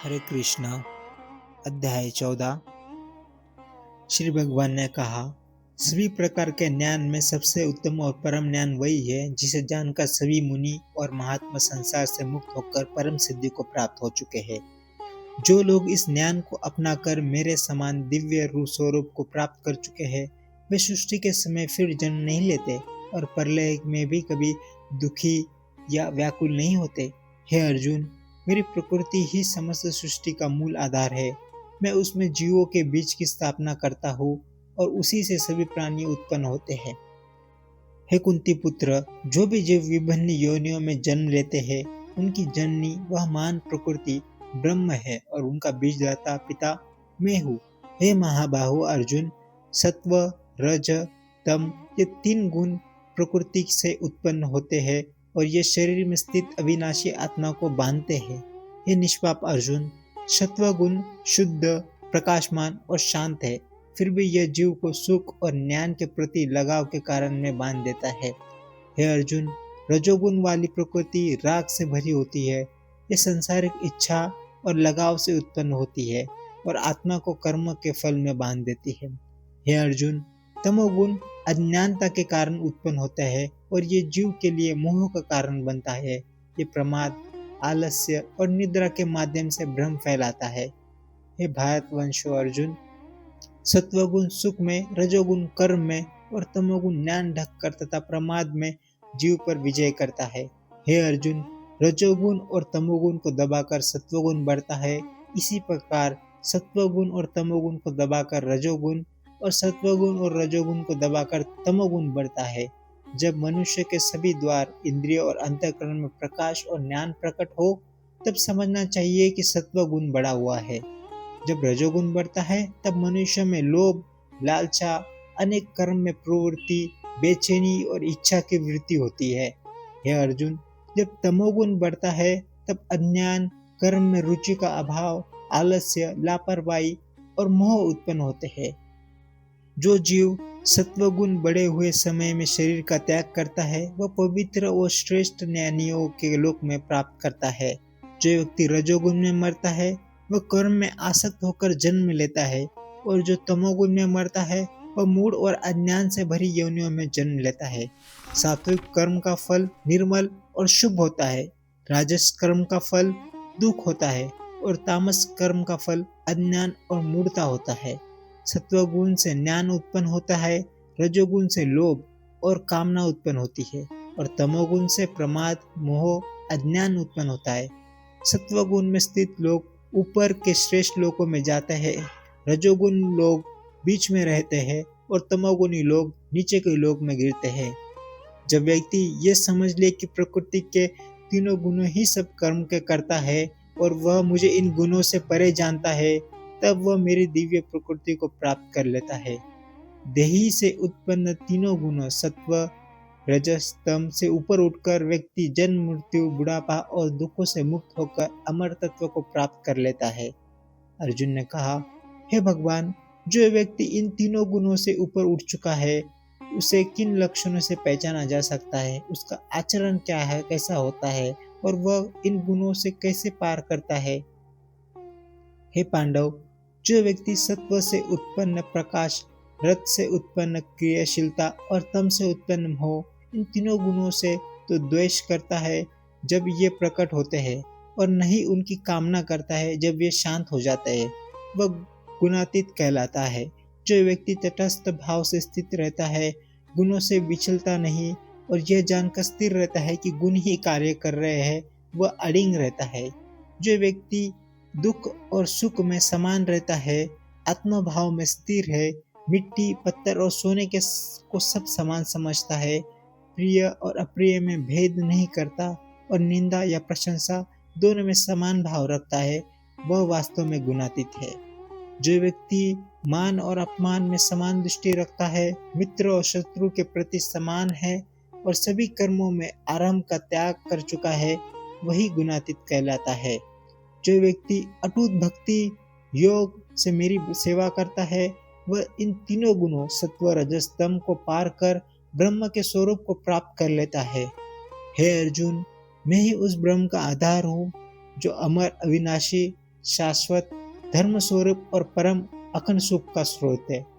हरे कृष्णा। अध्याय 14। श्री भगवान ने कहा, सभी प्रकार के ज्ञान में सबसे उत्तम और परम ज्ञान वही है जिसे जानकर सभी मुनि और महात्मा संसार से मुक्त होकर परम सिद्धि को प्राप्त हो चुके हैं। जो लोग इस ज्ञान को अपनाकर मेरे समान दिव्य रूप स्वरूप को प्राप्त कर चुके हैं, वे सृष्टि के समय फिर जन्म नहीं लेते और प्रलय में भी कभी दुखी या व्याकुल नहीं होते। हे अर्जुन, मेरी प्रकृति ही समस्त सृष्टि का मूल आधार है। मैं उसमें जीवों के बीच की स्थापना करता हूँ और उसी से सभी प्राणी उत्पन्न होते हैं। हे कुंती पुत्र, जो भी जीव विभिन्न योनियों में जन्म लेते हैं, उनकी जननी वह महान प्रकृति ब्रह्म है और उनका बीजदाता पिता मैं हूँ। हे महाबाहु अर्जुन, सत्व, रज, तम ये तीन गुण प्रकृति से उत्पन्न होते हैं और ये शरीर में स्थित अविनाशी आत्मा को बांधते हैं। हे निष्पाप अर्जुन, सत्व गुण शुद्ध, प्रकाशमान और शांत है, फिर भी यह जीव को सुख और ज्ञान के प्रति लगाव के कारण में बांध देता है। हे अर्जुन, रजोगुण वाली प्रकृति राग से भरी होती है। यह संसारिक इच्छा और लगाव से उत्पन्न होती है और आत्मा को कर्म के फल में बांध देती है। हे अर्जुन, तमोगुण अज्ञानता के कारण उत्पन्न होता है और ये जीव के लिए मोह का कारण बनता है। ये प्रमाद, आलस्य और निद्रा के माध्यम से भ्रम फैलाता है। हे भारतवंशो अर्जुन, सत्वगुण सुख में, रजोगुण कर्म में और तमोगुण ज्ञान ढककर तथा प्रमाद में जीव पर विजय करता है। हे अर्जुन, रजोगुण और तमोगुण को दबाकर सत्वगुण बढ़ता है। इसी प्रकार सत्वगुण और तमोगुण को दबाकर रजोगुण और सत्वगुण और रजोगुण को दबाकर तमोगुण बढ़ता है। जब मनुष्य के सभी द्वार, इंद्रिय और अंतःकरण में प्रकाश और ज्ञान प्रकट हो, तब समझना चाहिए कि सत्वगुण बढ़ा हुआ है। जब रजोगुण बढ़ता है, तब मनुष्य में लोभ, लालसा, अनेक कर्म में प्रवृत्ति, बेचैनी और इच्छा की वृत्ति होती है। हे अर्जुन, जब तमोगुण बढ़ता है, तब अज्ञान, कर्म में रुचि का अभाव, आलस्य, लापरवाही और मोह उत्पन्न होते हैं। जो जीव सत्वगुण बढ़े हुए समय में शरीर का त्याग करता है, वह पवित्र और श्रेष्ठ ज्ञानियों के लोक में प्राप्त करता है। जो व्यक्ति रजोगुण में मरता है, वह कर्म में आसक्त होकर जन्म लेता है और जो तमोगुण में मरता है, वह मूढ़ और अज्ञान से भरी योनियों में जन्म लेता है। सात्विक कर्म का फल निर्मल और शुभ होता है, राजस कर्म का फल दुख होता है और तामस कर्म का फल अज्ञान और मूढ़ता होता है। सत्वगुण से ज्ञान उत्पन्न होता है, रजोगुण से लोभ और कामना उत्पन्न होती है और तमोगुण से प्रमाद, मोह, अज्ञान उत्पन्न होता है। सत्वगुण में स्थित लोग ऊपर के श्रेष्ठ लोकों में जाते हैं, रजोगुण लोग बीच में रहते हैं और तमोगुणी लोग नीचे के लोक में गिरते हैं। जब व्यक्ति ये समझ ले कि प्रकृति के तीनों गुणों ही सब कर्म के करता है और वह मुझे इन गुणों से परे जानता है, तब वह मेरी दिव्य प्रकृति को प्राप्त कर लेता है। देही से उत्पन्न तीनों गुणों सत्व, रजस, तम से ऊपर उठकर व्यक्ति जन्म, मृत्यु, बुढ़ापा और दुखों से मुक्त होकर अमर तत्व को प्राप्त कर लेता है। अर्जुन ने कहा, हे भगवान, जो व्यक्ति इन तीनों गुणों से ऊपर उठ चुका है, उसे किन लक्षणों से पहचाना जा सकता है, उसका आचरण क्या है, कैसा होता है और वह इन गुणों से कैसे पार करता है। हे पांडव, जो व्यक्ति सत्व से उत्पन्न प्रकाश, रज से उत्पन्न क्रियाशीलता और तम से उत्पन्न मोह, इन तीनों गुणों से तो द्वेष करता है जब ये प्रकट होते हैं और नहीं उनकी कामना करता है जब ये शांत हो जाते हैं, वह गुणातीत कहलाता है। जो व्यक्ति तटस्थ भाव से स्थित रहता है, गुणों से विचलता नहीं और यह जानकर स्थिर रहता है कि गुण ही कार्य कर रहे हैं, वह अडिग रहता है। जो व्यक्ति दुख और सुख में समान रहता है, आत्मभाव में स्थिर है, मिट्टी, पत्थर और सोने को सब समान समझता है, प्रिय और अप्रिय में भेद नहीं करता और निंदा या प्रशंसा दोनों में समान भाव रखता है, वह वास्तव में गुणातीत है। जो व्यक्ति मान और अपमान में समान दृष्टि रखता है, मित्र और शत्रु के प्रति समान है और सभी कर्मों में आरंभ का त्याग कर चुका है, वही गुणातीत कहलाता है। जो व्यक्ति अटूट भक्ति योग से मेरी सेवा करता है, वह इन तीनों गुणों सत्व, रजस, तम को पार कर ब्रह्म के स्वरूप को प्राप्त कर लेता है। हे अर्जुन, मैं ही उस ब्रह्म का आधार हूँ जो अमर, अविनाशी, शाश्वत धर्म स्वरूप और परम अखंड सुख का स्रोत है।